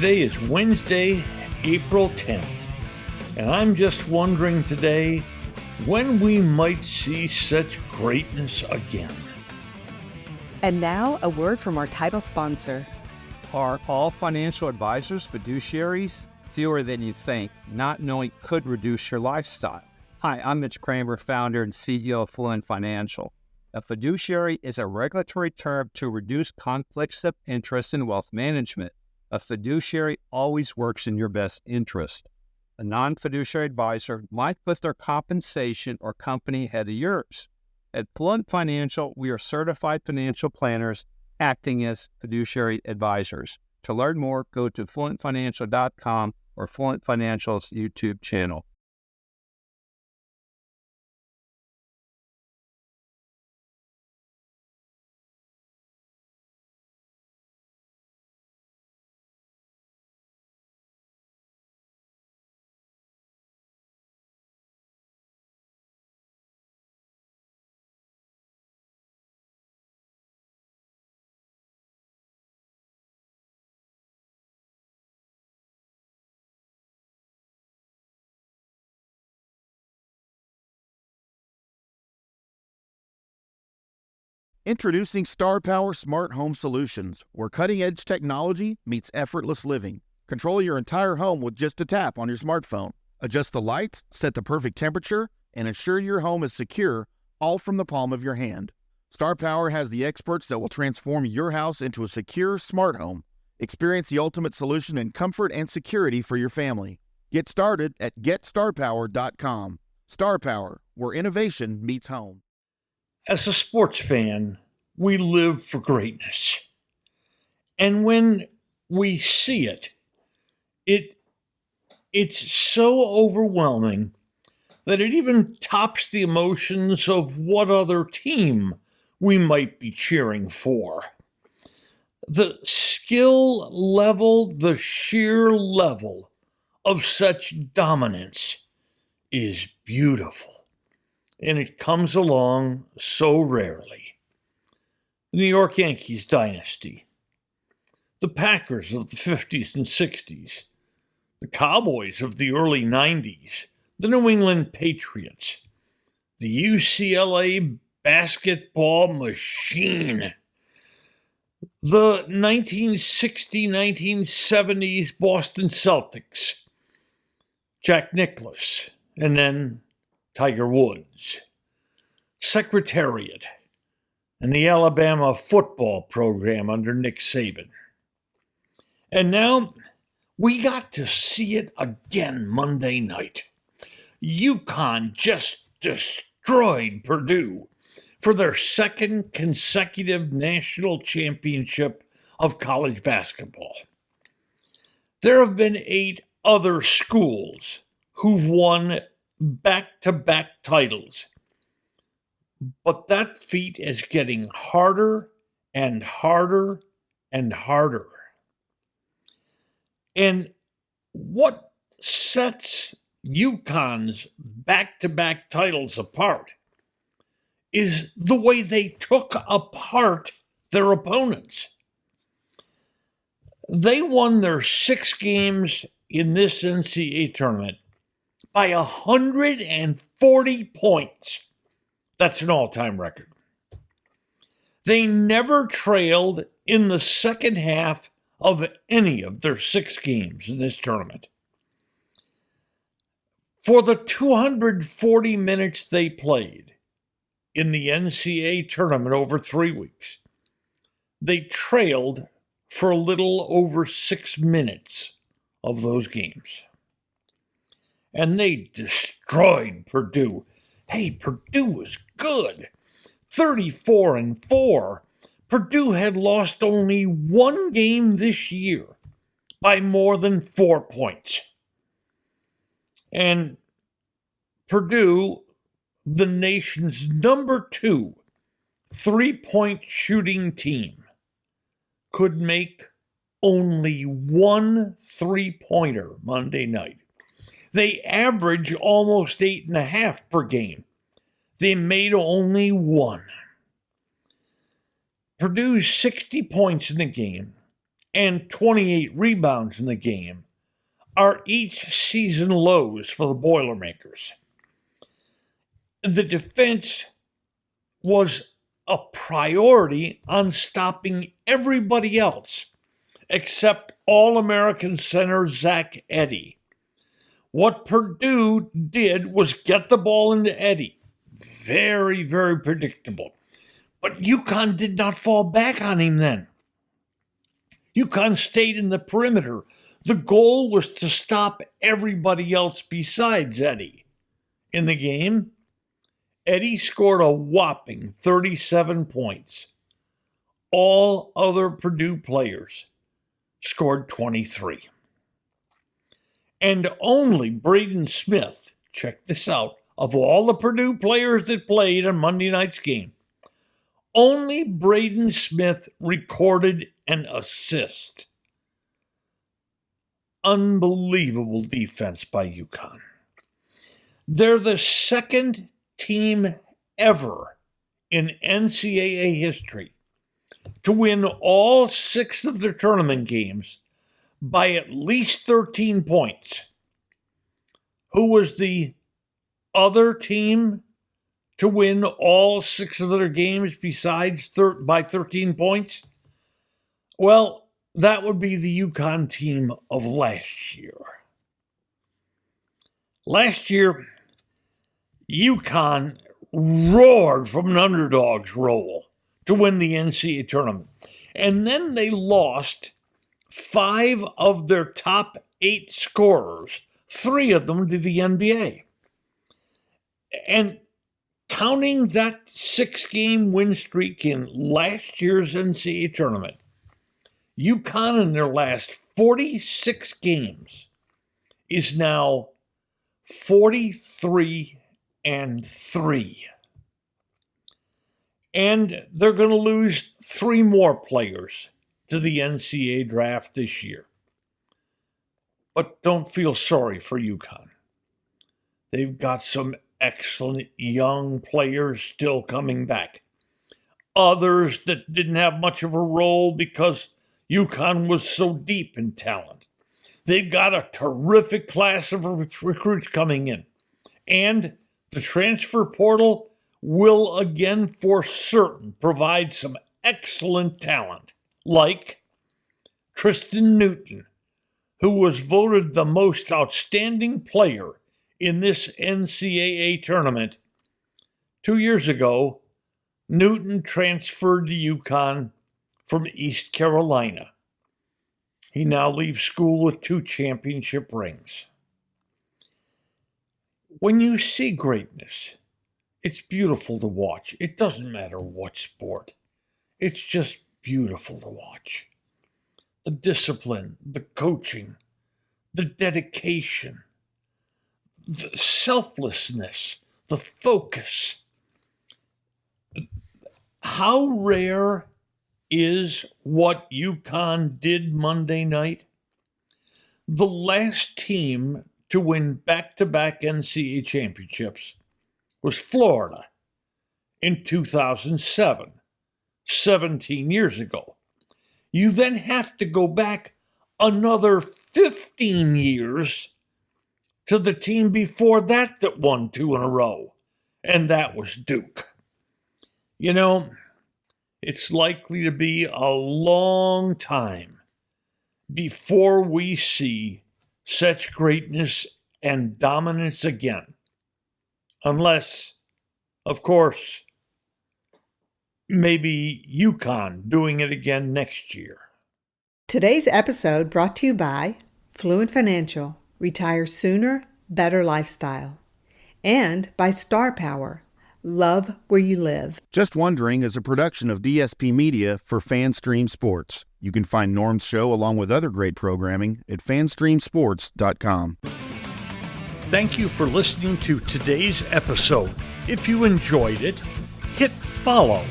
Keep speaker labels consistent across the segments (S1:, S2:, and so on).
S1: Today is Wednesday, April 10th, and I'm just wondering today when we might see such greatness again.
S2: And now, a word from our title sponsor.
S3: Are all financial advisors fiduciaries? Fewer than you think. Not knowing could reduce your lifestyle. Hi, I'm Mitch Kramer, founder and CEO of Fluent Financial. A fiduciary is a regulatory term to reduce conflicts of interest in wealth management. A fiduciary always works in your best interest. A non-fiduciary advisor might put their compensation or company ahead of yours. At Fluent Financial, we are certified financial planners acting as fiduciary advisors. To learn more, go to fluentfinancial.com or Fluent Financial's YouTube channel.
S4: Introducing Star Power Smart Home Solutions, where cutting-edge technology meets effortless living. Control your entire home with just a tap on your smartphone. Adjust the lights, set the perfect temperature, and ensure your home is secure, all from the palm of your hand. Star Power has the experts that will transform your house into a secure, smart home. Experience the ultimate solution in comfort and security for your family. Get started at GetStarPower.com. Star Power, where innovation meets home.
S1: As a sports fan, we live for greatness. And when we see it's so overwhelming that it even tops the emotions of what other team we might be cheering for. The skill level, the sheer level of such dominance is beautiful. And it comes along so rarely. The New York Yankees dynasty, the Packers of the 50s and 60s, the Cowboys of the early 90s, the New England Patriots, the UCLA basketball machine, the 1960-1970s Boston Celtics, Jack Nicklaus, and then Tiger Woods, Secretariat, and the Alabama football program under Nick Saban. And now we got to see it again Monday night. UCONN just destroyed Purdue for their second consecutive national championship of college basketball. There have been 8 other schools who've won back-to-back titles. But that feat is getting harder and harder and harder. And what sets UConn's back-to-back titles apart is the way they took apart their opponents. They won their 6 games in this NCAA tournament by 140 points. That's an all-time record. They never trailed in the second half of any of their 6 games in this tournament. For the 240 minutes they played in the NCAA tournament over 3 weeks, they trailed for a little over 6 minutes of those games. And they destroyed Purdue. Hey, Purdue was good. 34-4. Purdue had lost only 1 game this year by more than 4 points. And Purdue, the nation's number 2 3-point shooting team, could make only 1 3-pointer Monday night. They average almost 8.5 per game. They made only 1. Purdue's 60 points in the game and 28 rebounds in the game are each season lows for the Boilermakers. The defense was a priority on stopping everybody else except All-American center Zach Edey. What Purdue did was get the ball into Edey. Very, very predictable. But UConn did not fall back on him then. UConn stayed in the perimeter. The goal was to stop everybody else besides Edey. In the game, Edey scored a whopping 37 points. All other Purdue players scored 23. And only Braden Smith, check this out, of all the Purdue players that played on Monday night's game, only Braden Smith recorded an assist. Unbelievable defense by UConn. They're the second team ever in NCAA history to win all 6 of their tournament games by at least 13 points. Who was the other team to win all 6 of their games besides by 13 points? Well, that would be the UConn team of last year. Last year, UConn roared from an underdog's role to win the NCAA tournament. And then they lost 5 of their top 8 scorers, 3 of them to the NBA. And counting that 6-game win streak in last year's NCAA tournament, UConn in their last 46 games is now 43-3. And they're going to lose 3 more players to the NCAA draft this year. But don't feel sorry for UConn. They've got some excellent young players still coming back. Others that didn't have much of a role because UConn was so deep in talent. They've got a terrific class of recruits coming in. And the transfer portal will again for certain provide some excellent talent, like Tristan Newton, who was voted the most outstanding player in this NCAA tournament. 2 years ago, Newton transferred to UConn from East Carolina. He now leaves school with 2 championship rings. When you see greatness, it's beautiful to watch. It doesn't matter what sport. It's just beautiful to watch. The discipline, the coaching, the dedication, the selflessness, the focus. How rare is what UConn did Monday night? The last team to win back-to-back NCAA championships was Florida in 2007, 17 years ago. You then have to go back another 15 years to the team before that won 2 in a row, and that was Duke. You know, it's likely to be a long time before we see such greatness and dominance again. Unless, of course, maybe UConn doing it again next year.
S2: Today's episode brought to you by Fluent Financial, Retire Sooner, Better Lifestyle, and by Star Power, Love Where You Live.
S4: Just Wondering is a production of DSP Media for FanStream Sports. You can find Norm's show along with other great programming at fanstreamsports.com.
S1: Thank you for listening to today's episode. If you enjoyed it, hit follow.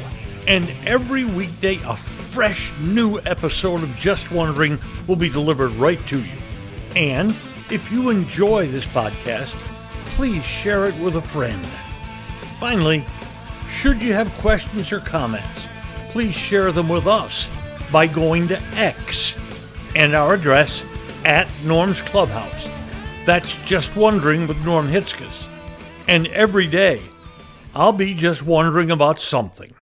S1: And every weekday, a fresh new episode of Just Wondering will be delivered right to you. And if you enjoy this podcast, please share it with a friend. Finally, should you have questions or comments, please share them with us by going to X and our address at Norm's Clubhouse. That's Just Wondering with Norm Hitzges. And every day, I'll be just wondering about something.